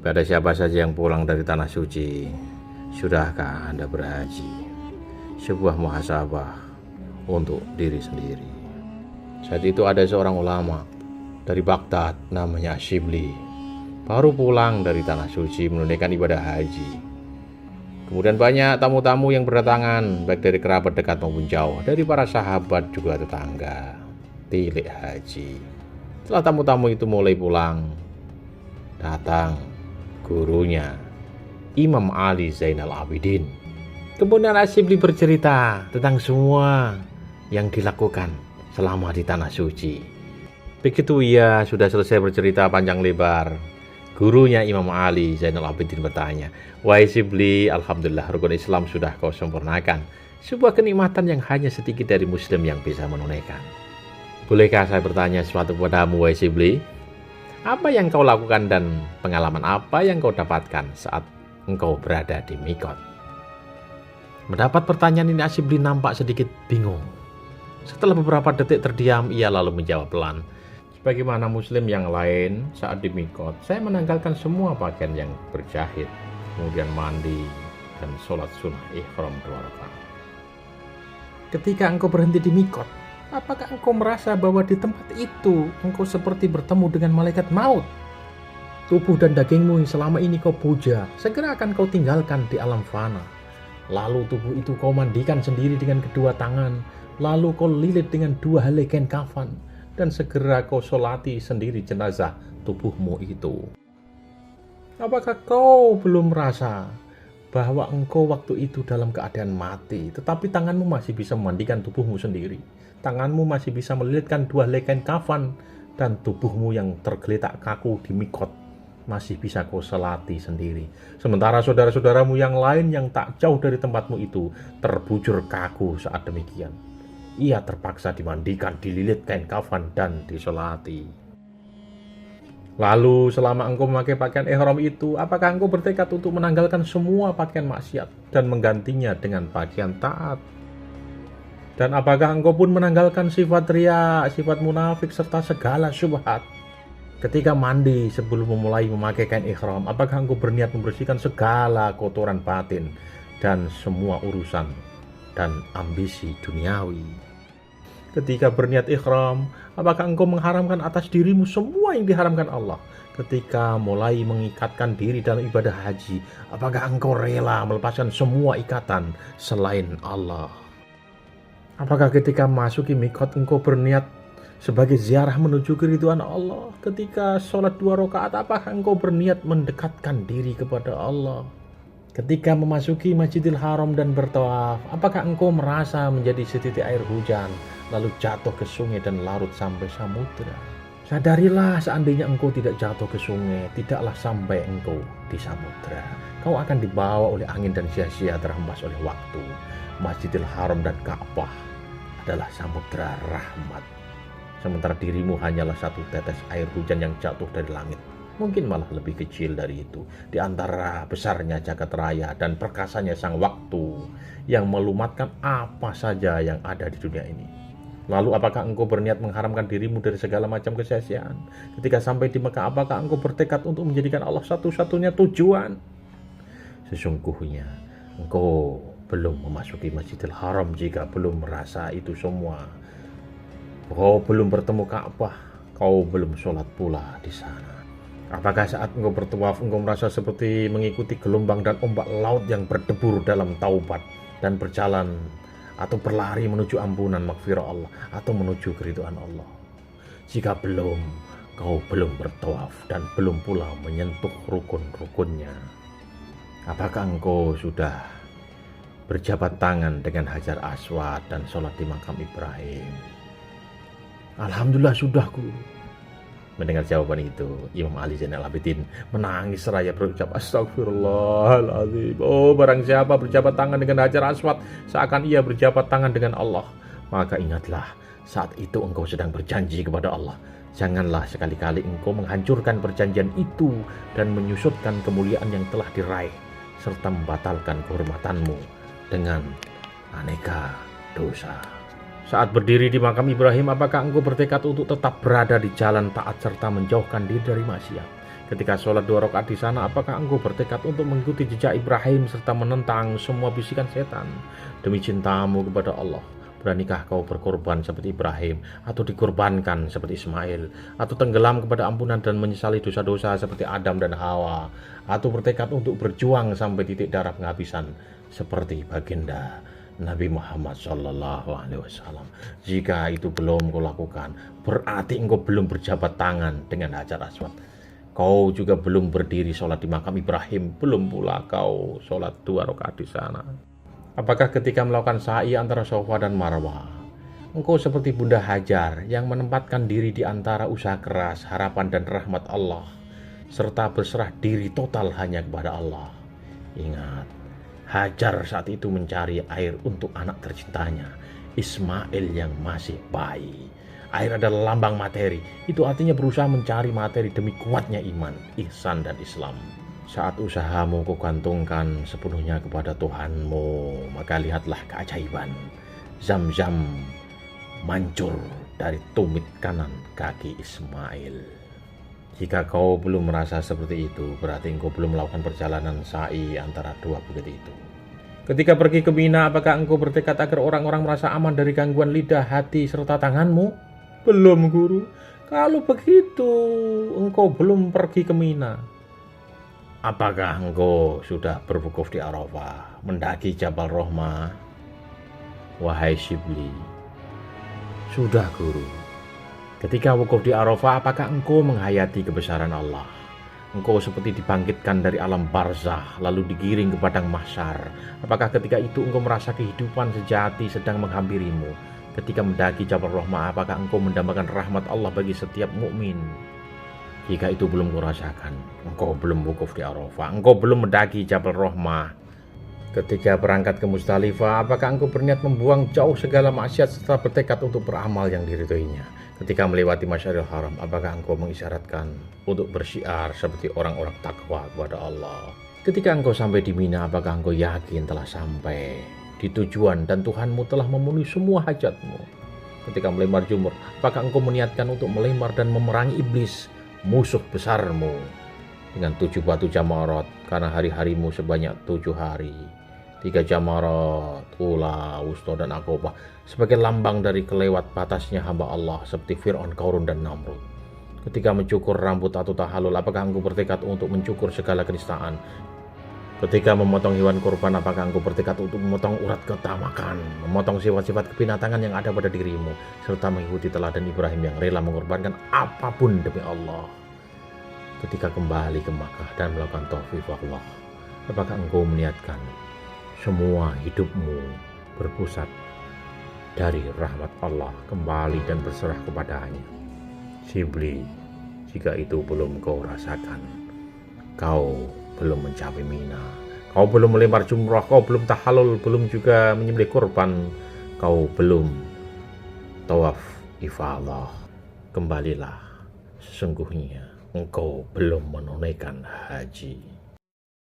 Pada siapa saja yang pulang dari tanah suci, sudahkah Anda berhaji? Sebuah muhasabah untuk diri sendiri. Saat itu ada seorang ulama dari Baghdad namanya Shibli, baru pulang dari tanah suci menunaikan ibadah haji. Kemudian banyak tamu-tamu yang berdatangan, baik dari kerabat dekat maupun jauh, dari para sahabat juga tetangga, tilik haji. Setelah tamu-tamu itu mulai pulang, datang gurunya, Imam Ali Zainal Abidin. Kemudian Shibli bercerita tentang semua yang dilakukan selama di tanah suci. Begitu ia sudah selesai bercerita panjang lebar, gurunya Imam Ali Zainal Abidin bertanya, "Wahai Shibli, alhamdulillah rukun Islam sudah kau sempurnakan. Sebuah kenikmatan yang hanya sedikit dari muslim yang bisa menunaikan. Bolehkah saya bertanya sesuatu padamu, wahai Shibli? Apa yang kau lakukan dan pengalaman apa yang kau dapatkan saat engkau berada di Mikot?" Mendapat pertanyaan ini, Shibli nampak sedikit bingung. Setelah beberapa detik terdiam, ia lalu menjawab pelan, "Sebagaimana muslim yang lain saat di Mikot, saya menanggalkan semua pakaian yang berjahit, kemudian mandi dan sholat sunnah ihram 2 rakaat. Ketika engkau berhenti di Mikot, apakah engkau merasa bahwa di tempat itu engkau seperti bertemu dengan malaikat maut? Tubuh dan dagingmu yang selama ini kau puja, segera akan kau tinggalkan di alam fana. Lalu tubuh itu kau mandikan sendiri dengan kedua tangan, lalu kau lilit dengan 2 helai kain kafan, dan segera kau solati sendiri jenazah tubuhmu itu. Apakah kau belum merasa bahwa engkau waktu itu dalam keadaan mati, tetapi tanganmu masih bisa memandikan tubuhmu sendiri? Tanganmu masih bisa melilitkan 2 helai kain kafan, dan tubuhmu yang tergeletak kaku di Mikot masih bisa kau selati sendiri. Sementara saudara-saudaramu yang lain yang tak jauh dari tempatmu itu terbujur kaku saat demikian. Ia terpaksa dimandikan, dililit kain kafan, dan disolati. Lalu selama engkau memakai pakaian ihram itu, apakah engkau bertekad untuk menanggalkan semua pakaian maksiat dan menggantinya dengan pakaian taat? Dan apakah engkau pun menanggalkan sifat riya, sifat munafik, serta segala syubhat? Ketika mandi sebelum memulai memakai kain ihram, apakah engkau berniat membersihkan segala kotoran batin dan semua urusan dan ambisi duniawi? Ketika berniat ihram, apakah engkau mengharamkan atas dirimu semua yang diharamkan Allah? Ketika mulai mengikatkan diri dalam ibadah haji, apakah engkau rela melepaskan semua ikatan selain Allah? Apakah ketika masuki Mikot engkau berniat sebagai ziarah menuju keridhaan Allah? Ketika sholat 2 rakaat, apakah engkau berniat mendekatkan diri kepada Allah? Ketika memasuki Masjidil Haram dan bertawaf, apakah engkau merasa menjadi setitik air hujan, lalu jatuh ke sungai dan larut sampai samudera? Sadarilah, seandainya engkau tidak jatuh ke sungai, tidaklah sampai engkau di samudera. Kau akan dibawa oleh angin dan sia-sia terhempas oleh waktu. Masjidil Haram dan Ka'bah adalah samudera rahmat, sementara dirimu hanyalah 1 tetes air hujan yang jatuh dari langit. Mungkin malah lebih kecil dari itu, di antara besarnya jagat raya dan perkasanya sang waktu yang melumatkan apa saja yang ada di dunia ini. Lalu apakah engkau berniat mengharamkan dirimu dari segala macam kesia-siaan? Ketika sampai di Mekah, apakah engkau bertekad untuk menjadikan Allah satu-satunya tujuan? Sesungguhnya engkau belum memasuki Masjidil Haram jika belum merasa itu semua. Kau belum bertemu Ka'bah, kau belum sholat pula di sana. Apakah saat engkau bertawaf engkau merasa seperti mengikuti gelombang dan ombak laut yang berdebur dalam taubat dan berjalan atau berlari menuju ampunan maghfirah Allah atau menuju keridhaan Allah? Jika belum, kau belum bertawaf dan belum pula menyentuh rukun-rukunnya. Apakah engkau sudah berjabat tangan dengan Hajar Aswad dan sholat di makam Ibrahim? Alhamdulillah sudah, Guru. Mendengar jawaban itu, Imam Ali Zainal Abidin menangis seraya berucap, "Astagfirullahaladzim. Oh, barang siapa berjabat tangan dengan Hajar Aswad seakan ia berjabat tangan dengan Allah, maka ingatlah saat itu engkau sedang berjanji kepada Allah. Janganlah sekali-kali engkau menghancurkan perjanjian itu dan menyusutkan kemuliaan yang telah diraih, serta membatalkan kehormatanmu dengan aneka dosa." Saat berdiri di makam Ibrahim, apakah engkau bertekad untuk tetap berada di jalan taat serta menjauhkan diri dari maksiat? Ketika sholat 2 rakaat di sana, apakah engkau bertekad untuk mengikuti jejak Ibrahim serta menentang semua bisikan setan? Demi cintamu kepada Allah, beranikah kau berkorban seperti Ibrahim, atau dikorbankan seperti Ismail, atau tenggelam kepada ampunan dan menyesali dosa-dosa seperti Adam dan Hawa, atau bertekad untuk berjuang sampai titik darah penghabisan seperti baginda Nabi Muhammad SAW? Jika itu belum kau lakukan, berarti engkau belum berjabat tangan dengan Hajar Aswad. Kau juga belum berdiri sholat di makam Ibrahim, belum pula kau sholat 2 rakaat di sana. Apakah ketika melakukan sa'i antara Safa dan Marwah, engkau seperti Bunda Hajar yang menempatkan diri di antara usaha keras, harapan dan rahmat Allah, serta berserah diri total hanya kepada Allah? Ingat, Hajar saat itu mencari air untuk anak tercintanya, Ismail yang masih bayi. Air adalah lambang materi, itu artinya berusaha mencari materi demi kuatnya iman, ihsan dan Islam. Saat usahamu kau gantungkan sepenuhnya kepada Tuhanmu, maka lihatlah keajaiban. Zam-zam mancur dari tumit kanan kaki Ismail. Jika kau belum merasa seperti itu, berarti engkau belum melakukan perjalanan sa'i antara dua bukit itu. Ketika pergi ke Mina, apakah engkau bertekad agar orang-orang merasa aman dari gangguan lidah, hati, serta tanganmu? Belum, Guru. Kalau begitu, engkau belum pergi ke Mina. Apakah engkau sudah berwukuf di Arafah, mendaki Jabal Rahmah? Wahai Shibli, sudah, Guru. Ketika wukuf di Arafah, apakah engkau menghayati kebesaran Allah? Engkau seperti dibangkitkan dari alam barzah, lalu digiring ke padang mahsyar. Apakah ketika itu engkau merasa kehidupan sejati sedang menghampirimu? Ketika mendaki Jabal Rahmah, apakah engkau mendambakan rahmat Allah bagi setiap mukmin? Jika itu belum kau rasakan, engkau belum wukuf di Arafah, engkau belum mendaki Jabal Rahmah. Ketika berangkat ke Musdalifah, apakah engkau berniat membuang jauh segala maksiat serta bertekad untuk beramal yang diridhoinya? Ketika melewati Masyaril Haram, apakah engkau mengisyaratkan untuk bersyiar seperti orang-orang takwa kepada Allah? Ketika engkau sampai di Mina, apakah engkau yakin telah sampai di tujuan dan Tuhanmu telah memenuhi semua hajatmu? Ketika melempar jumur, apakah engkau meniatkan untuk melempar dan memerangi iblis, musuh besarmu, dengan 7 batu jamarat, karena hari-harimu sebanyak 7 hari, 3 jamarat, ula, wusta, dan akobah, sebagai lambang dari kelewat batasnya hamba Allah seperti Fir'aun, Qarun, dan Namrud. Ketika mencukur rambut atau tahalul, apakah engkau bertekad untuk mencukur segala kenistaan? Ketika memotong hewan kurban, apakah engkau bertekad untuk memotong urat ketamakan, memotong sifat-sifat kebinatangan yang ada pada dirimu, serta mengikuti teladan Ibrahim yang rela mengorbankan apapun demi Allah? Ketika kembali ke Makkah dan melakukan tawaf Allah, apakah engkau meniatkan semua hidupmu berpusat dari rahmat Allah kembali dan berserah kepadanya? Shibli, jika itu belum kau rasakan, kau belum mencapai Mina, kau belum melempar jumrah, kau belum tahallul, belum juga menyembelih kurban, kau belum tawaf ifadah. Kembalilah, sesungguhnya engkau belum menunaikan haji.